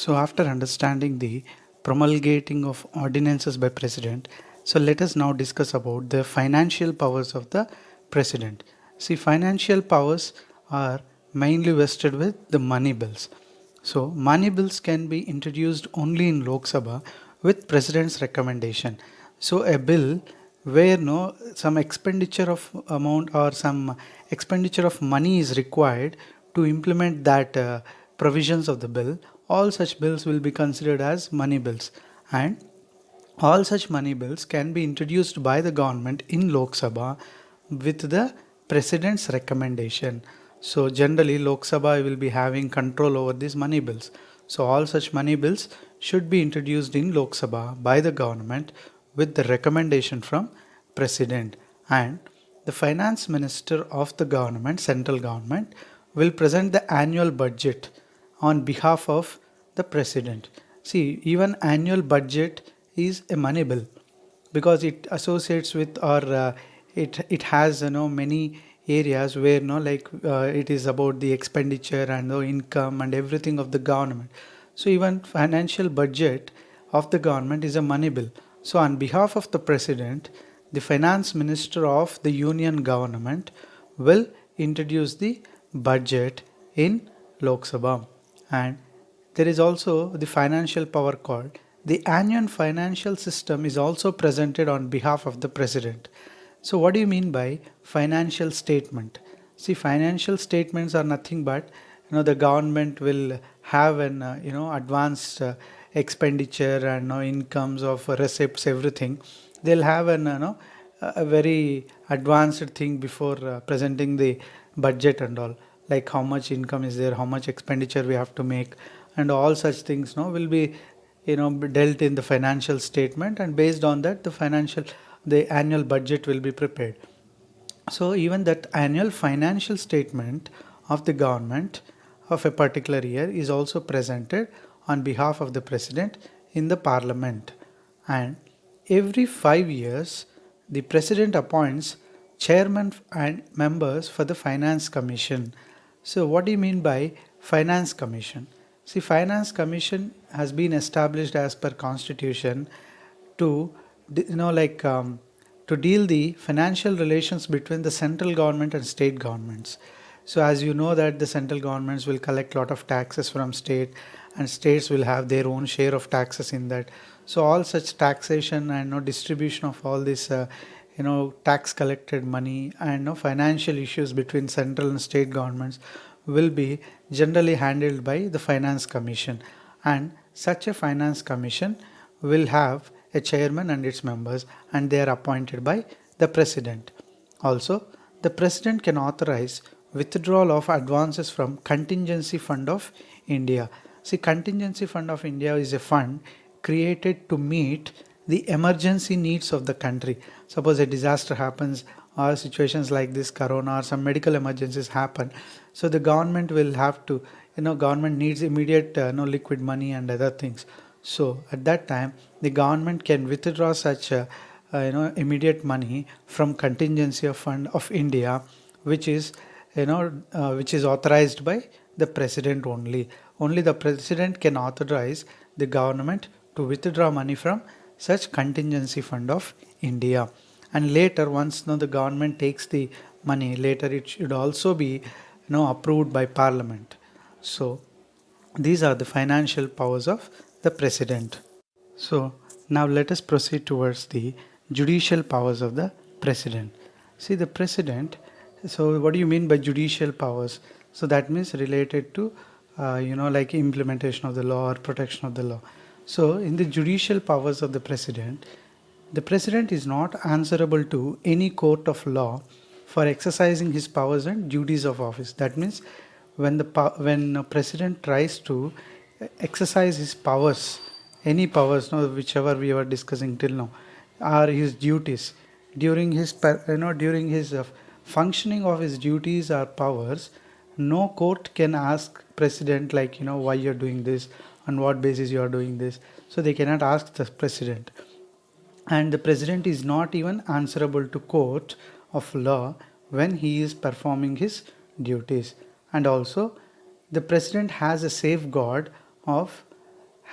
So after understanding the promulgating of ordinances by president, so let us now discuss about the financial powers of the president. See, financial powers are mainly vested with the money bills. So money bills can be introduced only in Lok Sabha with president's recommendation. So a bill where no some expenditure of amount or some expenditure of money is required to implement that provisions of the bill, all such bills will be considered as money bills, and all such money bills can be introduced by the government in Lok Sabha with the president's recommendation. So generally Lok Sabha will be having control over these money bills. So all such money bills should be introduced in Lok Sabha by the government with the recommendation from president, and the finance minister of the government, central government, will present the annual budget on behalf of the president. See, even annual budget is a money bill because it associates with, or it has many areas where it is about the expenditure and the income and everything of the government. So even financial budget of the government is a money bill. So on behalf of the president, the finance minister of the union government will introduce the budget in Lok Sabha. And there is also the financial power called the annual financial system is also presented on behalf of the president. So what do you mean by financial statement? See, financial statements are nothing but the government will have an advanced expenditure and incomes of receipts, everything. They'll have an a very advanced thing before presenting the budget and all, like how much income is there, how much expenditure we have to make, and all such things will be dealt in the financial statement, and based on that the annual budget will be prepared. So even that annual financial statement of the government of a particular year is also presented on behalf of the president in the parliament. And every 5 years the president appoints chairman and members for the finance commission. So what do you mean by finance commission? See, finance commission has been established as per constitution to to deal the financial relations between the central government and state governments. So as you know that the central governments will collect lot of taxes from state, and states will have their own share of taxes in that. So all such taxation and distribution of all this tax collected money and financial issues between central and state governments will be generally handled by the finance commission, and such a finance commission will have a chairman and its members, and they are appointed by the president. Also, the president can authorize withdrawal of advances from contingency fund of India. See, contingency fund of India is a fund created to meet the emergency needs of the country. Suppose a disaster happens, or situations like this corona or some medical emergencies happen, so the government will have to government needs immediate liquid money and other things. So at that time the government can withdraw such immediate money from contingency of fund of India, which is which is authorized by the president only. Only the president can authorize the government to withdraw money from such contingency fund of India. And later, once the government takes the money, later it should also be approved by parliament. So these are the financial powers of the president. So now let us proceed towards the judicial powers of the president. See, the president, so what do you mean by judicial powers? So that means related to like implementation of the law or protection of the law. So in the judicial powers of the president is not answerable to any court of law for exercising his powers and duties of office. That means when a president tries to exercise his powers, any powers, no, whichever we were discussing till now, are his duties during his during his functioning of his duties or powers, no court can ask president like why you're doing this, on what basis you are doing this. So they cannot ask the president, and the president is not even answerable to court of law when he is performing his duties. And also the president has a safeguard of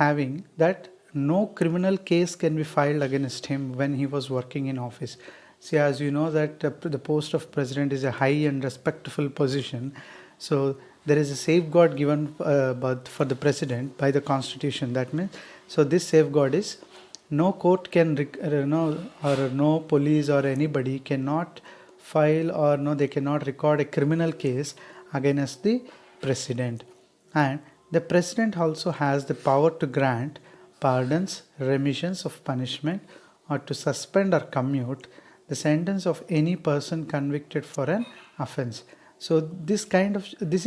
having that no criminal case can be filed against him when he was working in office. See, as you know that the post of president is a high and respectful position, so there is a safeguard given but for the president by the constitution. That means, so this safeguard is no court can no, or no police or anybody cannot file, or no, they cannot record a criminal case against the president. And the president also has the power to grant pardons, remissions of punishment, or to suspend or commute the sentence of any person convicted for an offense. So this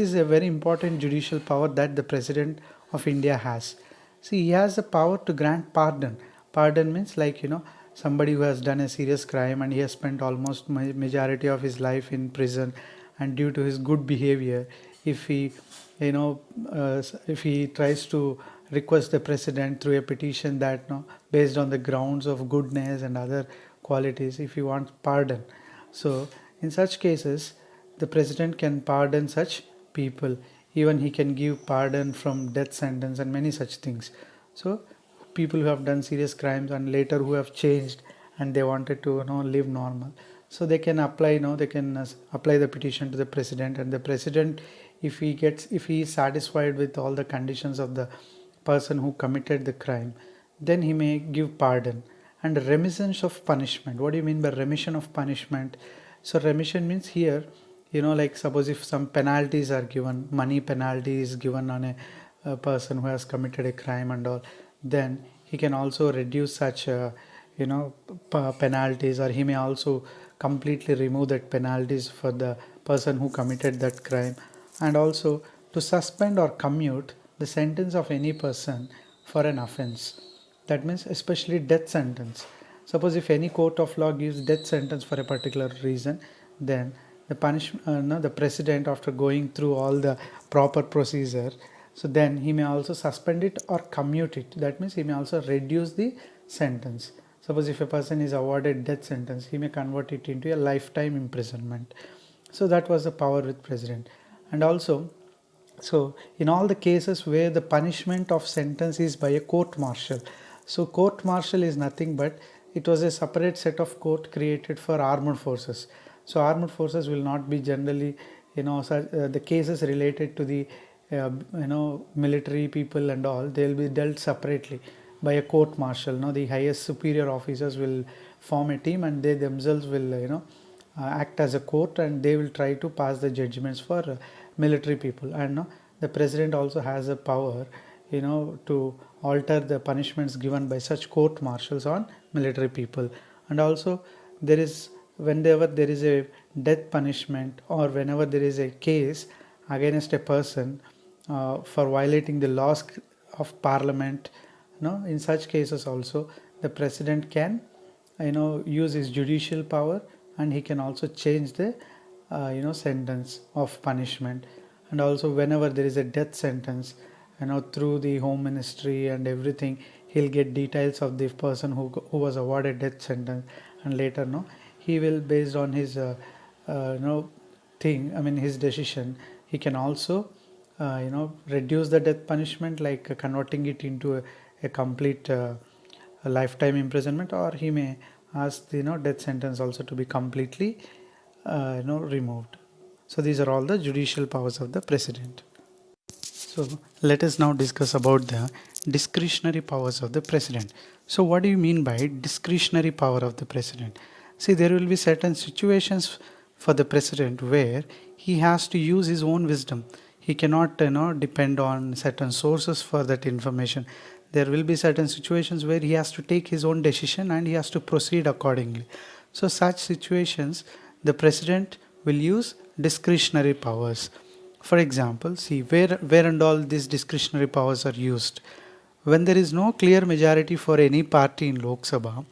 is a very important judicial power that the president of India has. See, he has the power to grant pardon. Pardon means, like, somebody who has done a serious crime and he has spent almost majority of his life in prison, and due to his good behavior, if he if he tries to request the president through a petition that, based on the grounds of goodness and other qualities, if he wants pardon, so in such cases the president can pardon such people. Even he can give pardon from death sentence and many such things. So people who have done serious crimes and later who have changed and they wanted to live normal, so they can apply they can apply the petition to the president, and the president, if he is satisfied with all the conditions of the person who committed the crime, then he may give pardon. And remission of punishment, what do you mean by remission of punishment? So remission means here, like, suppose if some penalties are given, money penalty is given on a person who has committed a crime and all, then he can also reduce such penalties, or he may also completely remove that penalties for the person who committed that crime. And also to suspend or commute the sentence of any person for an offense. That means especially death sentence. Suppose if any court of law gives death sentence for a particular reason, then the president, after going through all the proper procedure, so then he may also suspend it or commute it. That means he may also reduce the sentence. Suppose if a person is awarded death sentence, he may convert it into a lifetime imprisonment. So that was the power with president. And also, so in all the cases where the punishment of sentence is by a court martial, so court martial is nothing but it was a separate set of court created for armed forces. So armed forces will not be generally the cases related to the military people and all, they will be dealt separately by a court martial. The highest superior officers will form a team and they themselves will act as a court, and they will try to pass the judgments for military people. And the president also has a power to alter the punishments given by such court martials on military people. And also there is, whenever there is a death punishment, or whenever there is a case against a person for violating the laws of parliament, in such cases also the president can use his judicial power, and he can also change the sentence of punishment. And also whenever there is a death sentence, through the home ministry and everything, he'll get details of the person who was awarded death sentence, and later he will, based on his his decision, he can also reduce the death punishment, like converting it into a complete a lifetime imprisonment, or he may ask the death sentence also to be completely removed. So these are all the judicial powers of the president. So let us now discuss about the discretionary powers of the president. So what do you mean by discretionary power of the president? See, there will be certain situations for the president where he has to use his own wisdom. He cannot depend on certain sources for that information. There will be certain situations where he has to take his own decision and he has to proceed accordingly. So such situations, the president will use discretionary powers. For example, see where and all these discretionary powers are used. When there is no clear majority for any party in Lok Sabha,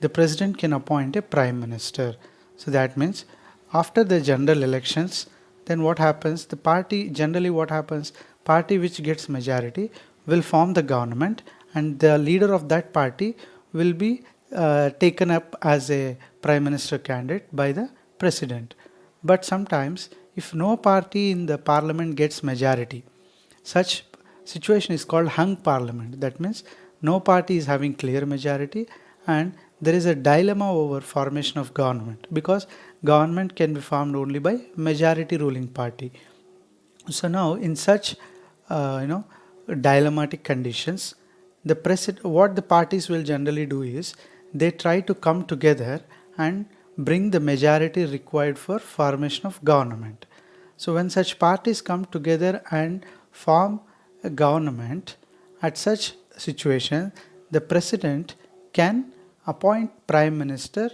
the president can appoint a prime minister. So that means after the general elections, then what happens? The party, generally what happens, party which gets majority will form the government, and the leader of that party will be taken up as a prime minister candidate by the president. But sometimes if no party in the parliament gets majority, such situation is called hung parliament. That means no party is having clear majority and there is a dilemma over formation of government, because government can be formed only by majority ruling party. So now in such dilemmatic conditions, what the parties will generally do is they try to come together and bring the majority required for formation of government. So when such parties come together and form a government, at such situation the president can appoint prime minister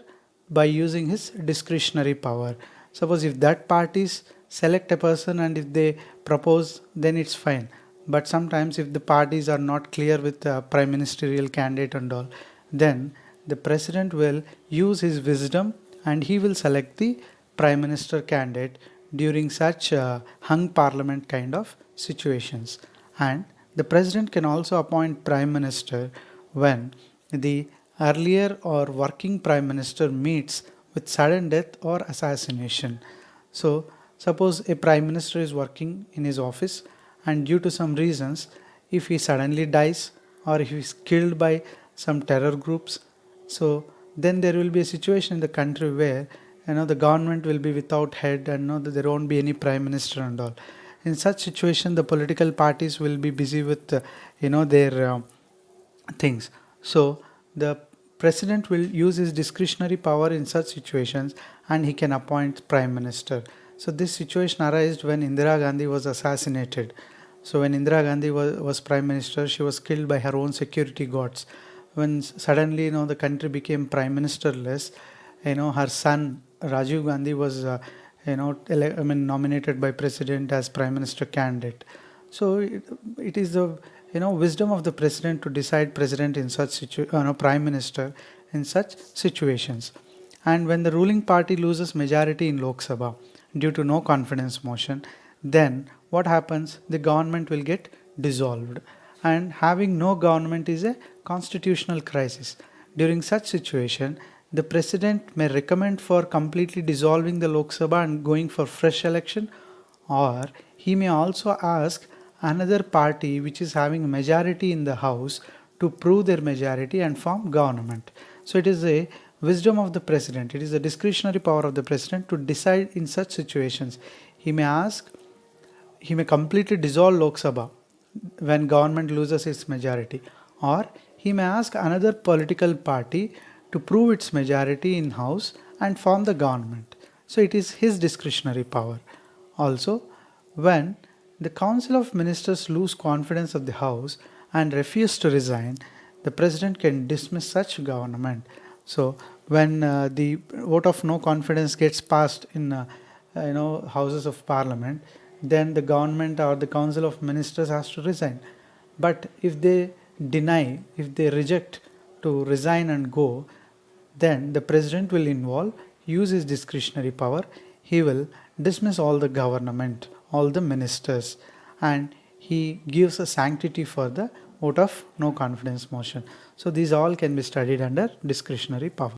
by using his discretionary power. Suppose if that parties select a person and if they propose, then it's fine. But sometimes if the parties are not clear with the prime ministerial candidate and all, then the president will use his wisdom and he will select the prime minister candidate during such hung parliament kind of situations. And the president can also appoint prime minister when the earlier or working prime minister meets with sudden death or assassination. So suppose a prime minister is working in his office and due to some reasons, if he suddenly dies or if he is killed by some terror groups, so then there will be a situation in the country where the government will be without head and there won't be any prime minister and all. In such situation, the political parties will be busy with their things. So the president will use his discretionary power in such situations and he can appoint prime minister. So this situation arose when Indira Gandhi was assassinated. So when Indira Gandhi was prime minister, she was killed by her own security guards. When suddenly the country became prime ministerless, her son Rajiv Gandhi was nominated by president as prime minister candidate. So it is the wisdom of the president to decide president in such prime minister in such situations. And when the ruling party loses majority in Lok Sabha due to no confidence motion, then what happens? The government will get dissolved, and having no government is a constitutional crisis. During such situation, the president may recommend for completely dissolving the Lok Sabha and going for fresh election, or he may also ask another party which is having a majority in the house to prove their majority and form government. So it is a wisdom of the president, it is a discretionary power of the president to decide in such situations. He may completely dissolve Lok Sabha when government loses its majority, or he may ask another political party to prove its majority in house and form the government. So it is his discretionary power. Also, when the council of ministers lose confidence of the house and refuse to resign, the president can dismiss such government. So when the vote of no confidence gets passed in houses of parliament, then the government or the council of ministers has to resign. But if they reject to resign and go, then the president will use his discretionary power. He will dismiss all the government, all the ministers, and he gives a sanctity for the vote of no confidence motion. So these all can be studied under discretionary power.